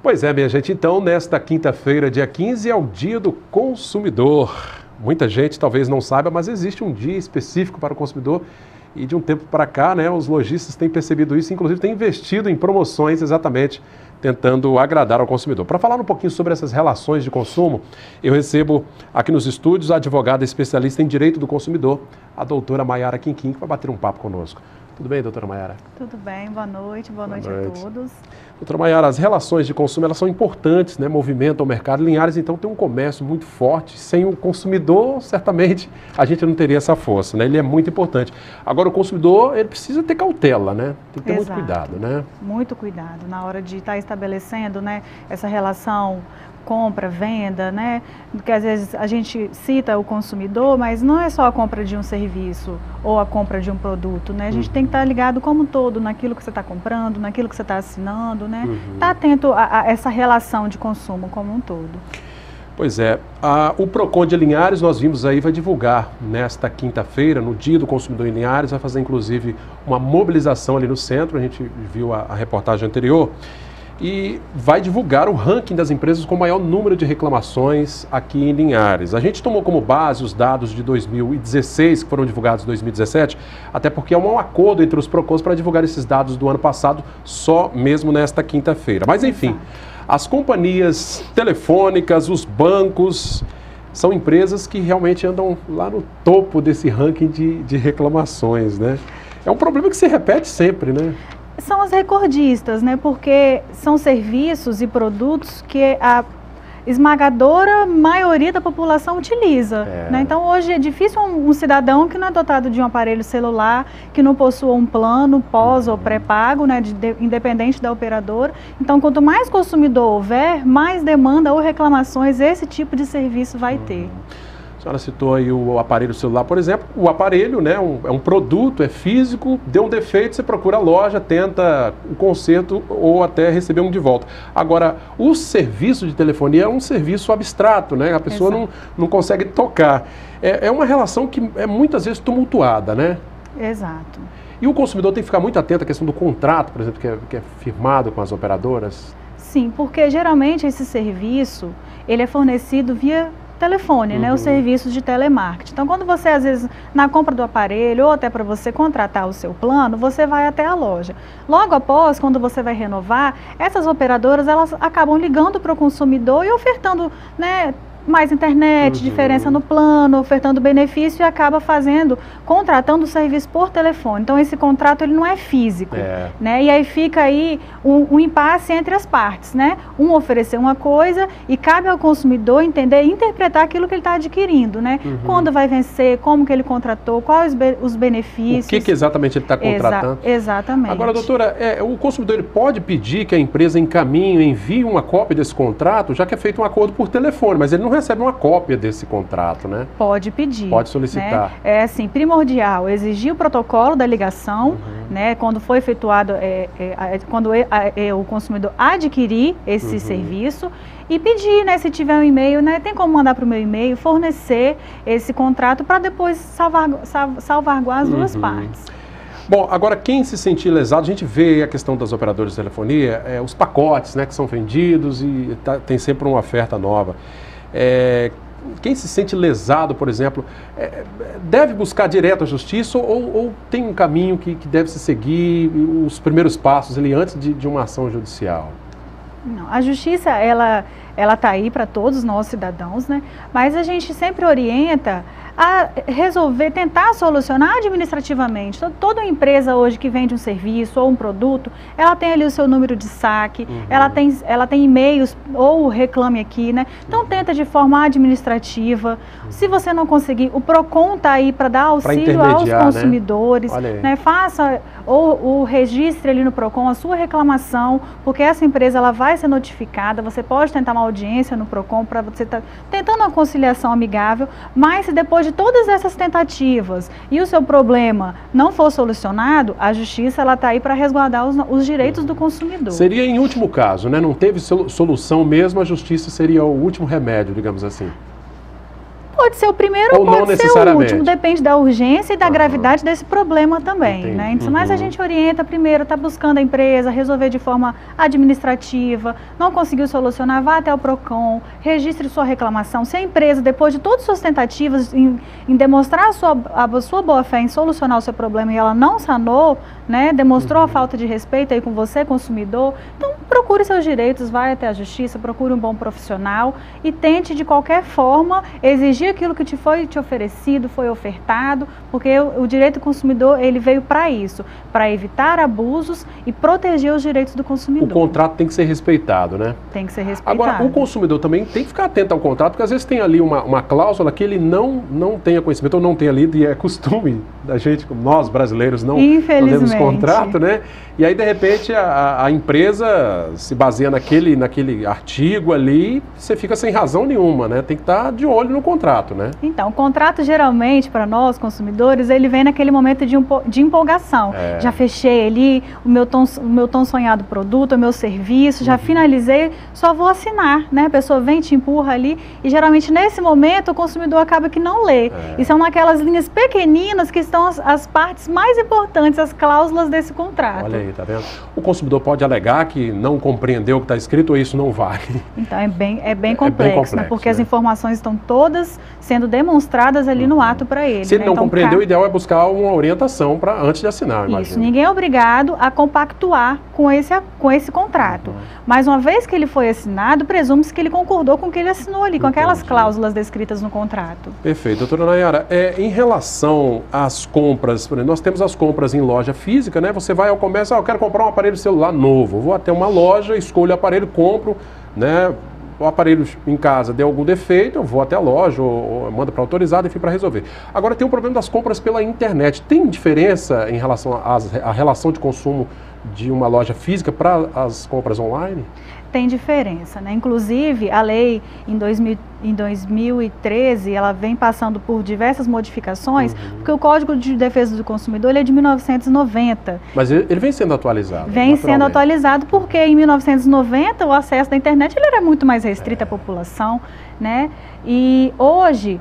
Pois é, minha gente, então nesta quinta-feira, dia 15, é o Dia do Consumidor. Muita gente talvez não saiba, mas existe um dia específico para o consumidor e de um tempo para cá, né, os lojistas têm percebido isso, inclusive têm investido em promoções exatamente tentando agradar ao consumidor. Para falar um pouquinho sobre essas relações de consumo, eu recebo aqui nos estúdios a advogada especialista em direito do consumidor, a doutora Mayara Quinquim, que vai bater um papo conosco. Tudo bem, doutora Mayara? Tudo bem, boa noite a todos. Doutora Mayara, as relações de consumo elas são importantes, né? Movimentam o mercado. Linhares, então, tem um comércio muito forte. Sem o consumidor, certamente, a gente não teria essa força, né? Ele é muito importante. Agora, o consumidor, ele precisa ter cautela, né? Tem que ter muito cuidado, né? Muito cuidado na hora de estar estabelecendo, né, essa relação compra, venda, né? Porque às vezes a gente cita o consumidor, mas não é só a compra de um serviço ou a compra de um produto, né? A gente tem que estar ligado como um todo naquilo que você está comprando, naquilo que você está assinando, né? Tá atento a essa relação de consumo como um todo. Pois é, o PROCON de Linhares, nós vimos aí, vai divulgar nesta quinta-feira, no Dia do Consumidor em Linhares, vai fazer inclusive uma mobilização ali no centro, a gente viu a reportagem anterior, e vai divulgar o ranking das empresas com maior número de reclamações aqui em Linhares. A gente tomou como base os dados de 2016, que foram divulgados em 2017, até porque há um acordo entre os PROCONs para divulgar esses dados do ano passado, só mesmo nesta quinta-feira. Mas enfim, as companhias telefônicas, os bancos, são empresas que realmente andam lá no topo desse ranking de reclamações, né? É um problema que se repete sempre, né? São as recordistas, né? Porque são serviços e produtos que a esmagadora maioria da população utiliza, né? Então hoje é difícil um cidadão que não é dotado de um aparelho celular, que não possua um plano pós ou pré-pago, né, independente da operadora. Então quanto mais consumidor houver, mais demanda ou reclamações esse tipo de serviço vai ter. A senhora citou aí o aparelho celular, por exemplo. O aparelho, né, é um produto, é físico, deu um defeito, você procura a loja, tenta o conserto ou até receber um de volta. Agora, o serviço de telefonia é um serviço abstrato, né? A pessoa não consegue tocar. É uma relação que é muitas vezes tumultuada, né? Exato. E o consumidor tem que ficar muito atento à questão do contrato, por exemplo, que é firmado com as operadoras? Sim, porque geralmente esse serviço, ele é fornecido via telefone, né, os serviços de telemarketing. Então, quando você, às vezes, na compra do aparelho ou até para você contratar o seu plano, você vai até a loja. Logo após, quando você vai renovar, essas operadoras, elas acabam ligando para o consumidor e ofertando, né, mais internet, diferença no plano, ofertando benefício e acaba contratando o serviço por telefone. Então esse contrato ele não é físico, né? E aí fica aí um impasse entre as partes, né? Um oferecer uma coisa e cabe ao consumidor entender e interpretar aquilo que ele está adquirindo, né? Quando vai vencer, como que ele contratou, quais os benefícios. O que exatamente ele está contratando. Exatamente. Agora, doutora, o consumidor ele pode pedir que a empresa envie uma cópia desse contrato, já que é feito um acordo por telefone, mas ele não recebe uma cópia desse contrato, né? Pode pedir. Pode solicitar. Né? É assim, primordial, exigir o protocolo da ligação, né? Quando for efetuado, quando o consumidor adquirir esse serviço e pedir, né? Se tiver um e-mail, né? Tem como mandar para o meu e-mail, fornecer esse contrato para depois salvaguardar as duas partes. Bom, agora quem se sentir lesado, a gente vê a questão das operadoras de telefonia, os pacotes, né, que são vendidos e tem sempre uma oferta nova. Quem se sente lesado, por exemplo, deve buscar direto a justiça ou tem um caminho que deve se seguir, os primeiros passos ali antes de uma ação judicial? Não, a justiça, ela está aí para todos nós cidadãos, né? Mas a gente sempre orienta a resolver, tentar solucionar administrativamente. Então, toda empresa hoje que vende um serviço ou um produto, ela tem ali o seu número de saque, ela tem e-mails ou reclame aqui, né? Então tenta de forma administrativa. Se você não conseguir, o PROCON está aí para dar auxílio aos consumidores, né? Faça ou registre ali no PROCON a sua reclamação, porque essa empresa ela vai ser notificada. Você pode tentar uma audiência no PROCON para você estar tentando uma conciliação amigável, mas se depois de todas essas tentativas e o seu problema não for solucionado, a justiça está aí para resguardar os direitos do consumidor. Seria em último caso, né? Não teve solução mesmo, a justiça seria o último remédio, digamos assim. pode ser o primeiro ou pode ser o último, depende da urgência e da gravidade desse problema também, né? Mas a gente orienta primeiro, está buscando a empresa, resolver de forma administrativa, não conseguiu solucionar, vá até o PROCON, registre sua reclamação. Se a empresa, depois de todas as suas tentativas em demonstrar a sua boa-fé em solucionar o seu problema e ela não sanou, né, demonstrou a falta de respeito aí com você, consumidor, então procure seus direitos, vai até a justiça, procure um bom profissional e tente de qualquer forma exigir aquilo que foi te oferecido, foi ofertado, porque o direito do consumidor, ele veio para isso, para evitar abusos e proteger os direitos do consumidor. O contrato tem que ser respeitado, né? Tem que ser respeitado. Agora, o consumidor também tem que ficar atento ao contrato, porque às vezes tem ali uma cláusula que ele não tenha conhecimento ou não tenha lido, e é costume da gente, como nós brasileiros, não lemos contrato, né? E aí, de repente, a empresa se baseia naquele artigo ali, você fica sem razão nenhuma, né? Tem que estar de olho no contrato, né? Então, o contrato, geralmente, para nós, consumidores, ele vem naquele momento de empolgação. Já fechei ali o meu tão sonhado produto, o meu serviço, já finalizei, só vou assinar, né? A pessoa vem, te empurra ali, e geralmente, nesse momento, o consumidor acaba que não lê. E são naquelas linhas pequeninas que estão as partes mais importantes, as cláusulas desse contrato. Olha aí, tá vendo? O consumidor pode alegar que não compreendeu o que está escrito ou isso não vale? Então, é bem complexo, né? Porque as informações estão todas sendo demonstradas ali no ato para ele. Se ele não compreendeu, o ideal é buscar uma orientação antes de assinar, imagina. Isso, ninguém é obrigado a compactuar com esse contrato. Mas uma vez que ele foi assinado, presume-se que ele concordou com o que ele assinou ali, com aquelas cláusulas descritas no contrato. Perfeito. Doutora Nayara, em relação às compras, por exemplo, nós temos as compras em loja física, né? Você vai ao comércio, eu quero comprar um aparelho celular novo, vou até uma loja, escolho o aparelho, compro, né? O aparelho em casa deu algum defeito, eu vou até a loja ou mando para autorizado, enfim, para resolver. Agora tem o problema das compras pela internet. Tem diferença em relação à relação de consumo de uma loja física para as compras online? Tem diferença, né? Inclusive, a lei em 2013, ela vem passando por diversas modificações, porque o Código de Defesa do Consumidor ele é de 1990. Mas ele vem sendo atualizado? Vem sendo atualizado porque em 1990 o acesso da internet ele era muito mais restrito à população, né? E hoje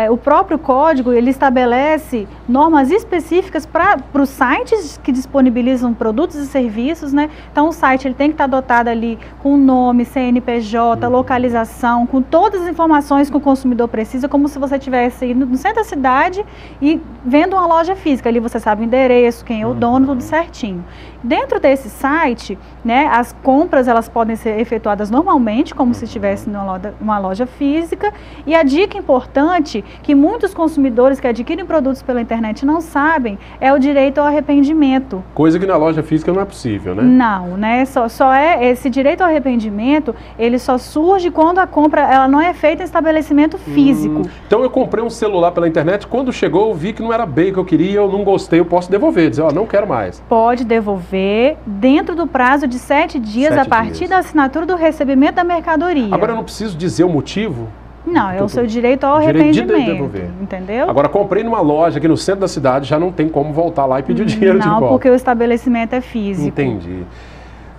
o próprio código ele estabelece normas específicas para os sites que disponibilizam produtos e serviços, né? Então o site ele tem que estar dotado ali com nome, CNPJ, localização, com todas as informações que o consumidor precisa, como se você estivesse indo no centro da cidade e vendo uma loja física. Ali você sabe o endereço, quem é o dono, tudo certinho. Dentro desse site, né, as compras elas podem ser efetuadas normalmente, como se estivesse numa loja física. E a dica importante que muitos consumidores que adquirem produtos pela internet não sabem é o direito ao arrependimento. Coisa que na loja física não é possível, né? Não, né? Só é esse direito ao arrependimento, ele só surge quando a compra ela não é feita em estabelecimento físico. Então eu comprei um celular pela internet, quando chegou eu vi que não era bem o que eu queria, eu não gostei, eu posso devolver, dizer, não quero mais. Pode devolver dentro do prazo de 7 dias a partir da assinatura do recebimento da mercadoria. Agora eu não preciso dizer o motivo? Não, é o seu direito ao arrependimento, entendeu? Agora, comprei numa loja aqui no centro da cidade, já não tem como voltar lá e pedir o dinheiro de volta. Não, porque o estabelecimento é físico. Entendi.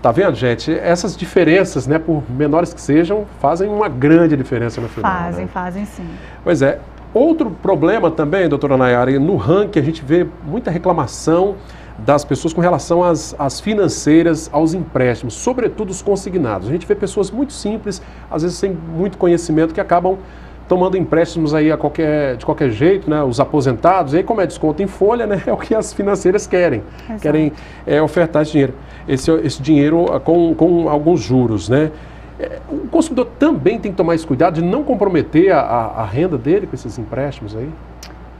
Tá vendo, gente? Essas diferenças, né, por menores que sejam, fazem uma grande diferença no final. Fazem sim. Pois é. Outro problema também, doutora Nayara, no ranking a gente vê muita reclamação das pessoas com relação às financeiras, aos empréstimos, sobretudo os consignados. A gente vê pessoas muito simples, às vezes sem muito conhecimento, que acabam tomando empréstimos aí de qualquer jeito, né? Os aposentados, e aí como é desconto em folha, né? É o que as financeiras querem. Exato. Querem ofertar esse dinheiro. Esse dinheiro com alguns juros, né? O consumidor também tem que tomar esse cuidado de não comprometer a renda dele com esses empréstimos aí?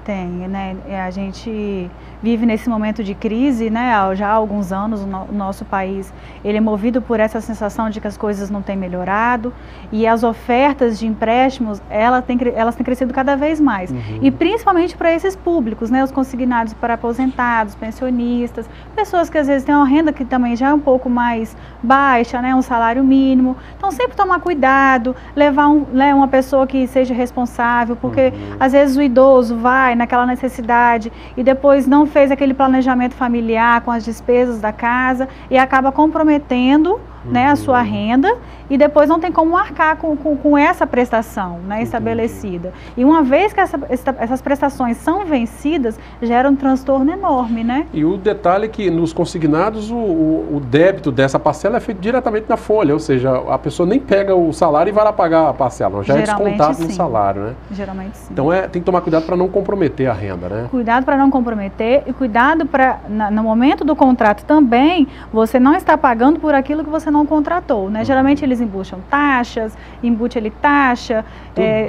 Tem, né? A gente vive nesse momento de crise, né? Já há alguns anos o nosso país ele é movido por essa sensação de que as coisas não têm melhorado e as ofertas de empréstimos elas têm crescido cada vez mais e principalmente para esses públicos, né? Os consignados para aposentados, pensionistas, pessoas que às vezes têm uma renda que também já é um pouco mais baixa, né? Um salário mínimo. Então sempre tomar cuidado, levar uma pessoa que seja responsável, porque às vezes o idoso vai naquela necessidade e depois não fez aquele planejamento familiar com as despesas da casa e acaba comprometendo né, a sua renda e depois não tem como arcar com essa prestação, né, estabelecida. E uma vez que essas prestações são vencidas, gera um transtorno enorme, né? E o detalhe é que nos consignados o débito dessa parcela é feito diretamente na folha, ou seja, a pessoa nem pega o salário e vai lá pagar a parcela, já geralmente é descontado no salário, né? Geralmente sim. Então tem que tomar cuidado para não comprometer a renda, né? Cuidado para não comprometer e cuidado para, no momento do contrato também, você não está pagando por aquilo que você não contratou, né? Geralmente eles embucham taxas, embute ele taxa,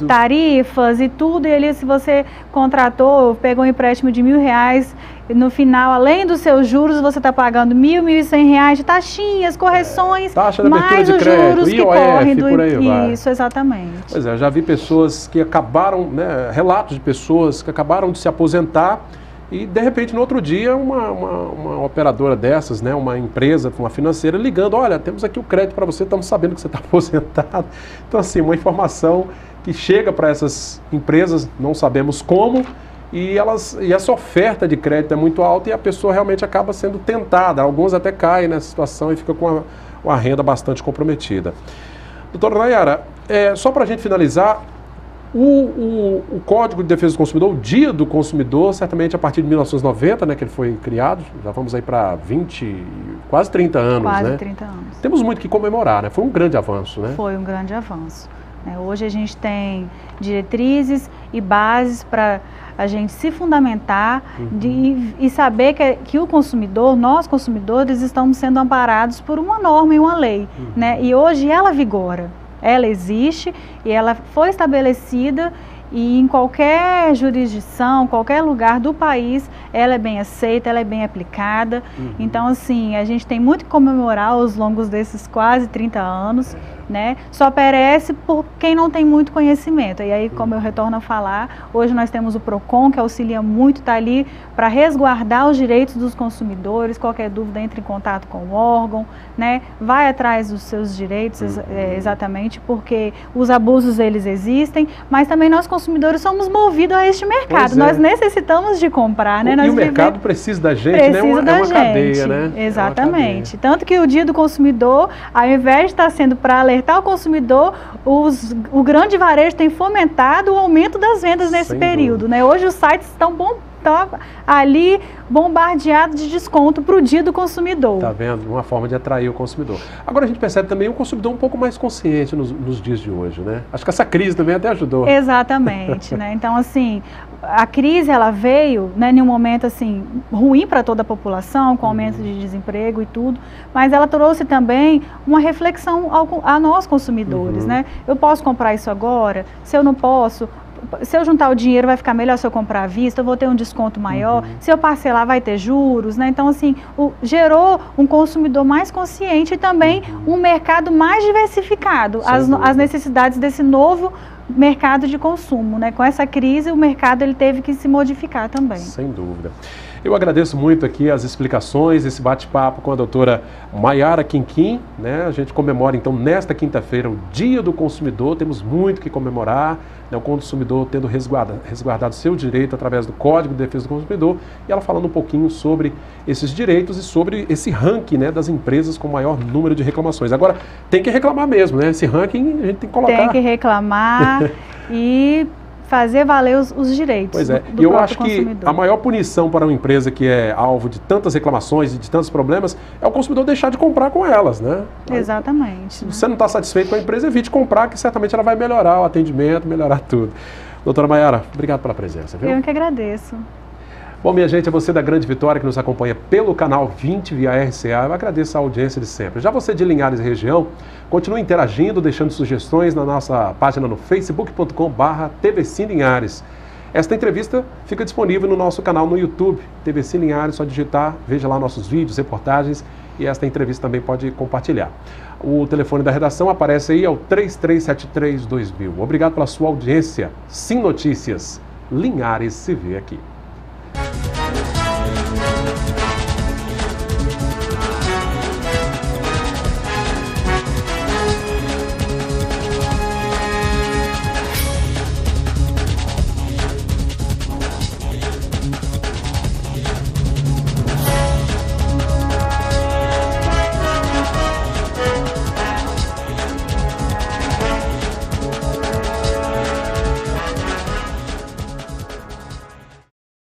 tarifas e tudo, e ele, se você contratou, pegou um empréstimo de R$1.000, no final, além dos seus juros, você está pagando R$1.000, R$1.100 de taxinhas, correções, mais os juros que correm do... Isso, exatamente. Pois é, eu já vi pessoas que acabaram, né, relatos de pessoas que acabaram de se aposentar e, de repente, no outro dia, uma operadora dessas, né, uma empresa, uma financeira, ligando, olha, temos aqui o crédito para você, estamos sabendo que você está aposentado. Então, assim, uma informação que chega para essas empresas, não sabemos como, e essa oferta de crédito é muito alta e a pessoa realmente acaba sendo tentada. Alguns até caem nessa situação e ficam com a renda bastante comprometida. Doutora Nayara, só para a gente finalizar, o Código de Defesa do Consumidor, o Dia do Consumidor, certamente a partir de 1990, né, que ele foi criado, já vamos aí para quase 30 anos, quase né? 30 anos. Temos muito que comemorar, né? Foi um grande avanço, né? Foi um grande avanço. Hoje a gente tem diretrizes e bases para a gente se fundamentar e saber que o consumidor, nós consumidores, estamos sendo amparados por uma norma e uma lei, né? E hoje ela vigora, ela existe e ela foi estabelecida e em qualquer jurisdição, qualquer lugar do país, ela é bem aceita, ela é bem aplicada. Então, assim, a gente tem muito que comemorar aos longos desses quase 30 anos, né? Só perece por quem não tem muito conhecimento. E aí, como eu retorno a falar, hoje nós temos o PROCON, que auxilia muito, está ali para resguardar os direitos dos consumidores. Qualquer dúvida, entre em contato com o órgão, né? Vai atrás dos seus direitos, exatamente, porque os abusos, eles existem, mas também nós consumidores somos movidos a este mercado. Nós necessitamos de comprar, né? E o mercado precisa da gente, né? É uma cadeia, né? Exatamente. Tanto que o Dia do Consumidor, ao invés de estar sendo para alertar o consumidor, o grande varejo tem fomentado o aumento das vendas nesse período, né? Hoje os sites estão ali bombardeados de desconto para o Dia do Consumidor. Tá vendo? Uma forma de atrair o consumidor. Agora a gente percebe também um consumidor um pouco mais consciente nos dias de hoje, né? Acho que essa crise também até ajudou. Exatamente, né? Então, assim, a crise, ela veio, né, em um momento, assim, ruim para toda a população, com aumento de desemprego e tudo, mas ela trouxe também uma reflexão a nós consumidores, né? Eu posso comprar isso agora? Se eu não posso... Se eu juntar o dinheiro, vai ficar melhor se eu comprar à vista, eu vou ter um desconto maior, se eu parcelar, vai ter juros, né? Então, assim, gerou um consumidor mais consciente e também um mercado mais diversificado, as necessidades desse novo mercado de consumo, né? Com essa crise, o mercado ele teve que se modificar também. Sem dúvida. Eu agradeço muito aqui as explicações, esse bate-papo com a doutora Maiara Quinquim, né? A gente comemora então nesta quinta-feira o Dia do Consumidor, temos muito que comemorar, né? O consumidor tendo resguardado seu direito através do Código de Defesa do Consumidor, e ela falando um pouquinho sobre esses direitos e sobre esse ranking, né, das empresas com maior número de reclamações. Agora, tem que reclamar mesmo, né? Esse ranking a gente tem que colocar. Tem que reclamar e fazer valer os direitos. Pois é, e eu acho que a maior punição para uma empresa que é alvo de tantas reclamações e de tantos problemas é o consumidor deixar de comprar com elas, né? Exatamente. Se você não está satisfeito com a empresa, evite comprar, que certamente ela vai melhorar o atendimento, melhorar tudo. Doutora Maiara, obrigado pela presença, viu? Eu que agradeço. Bom, minha gente, é você da Grande Vitória que nos acompanha pelo canal 20 via RCA. Eu agradeço a audiência de sempre. Já você de Linhares e região, continue interagindo, deixando sugestões na nossa página no facebook.com/TVC Linhares. Esta entrevista fica disponível no nosso canal no YouTube, TVC Linhares, só digitar, veja lá nossos vídeos, reportagens, e esta entrevista também pode compartilhar. O telefone da redação aparece aí, é o 3373-2000. Obrigado pela sua audiência. Sim Notícias, Linhares se vê aqui.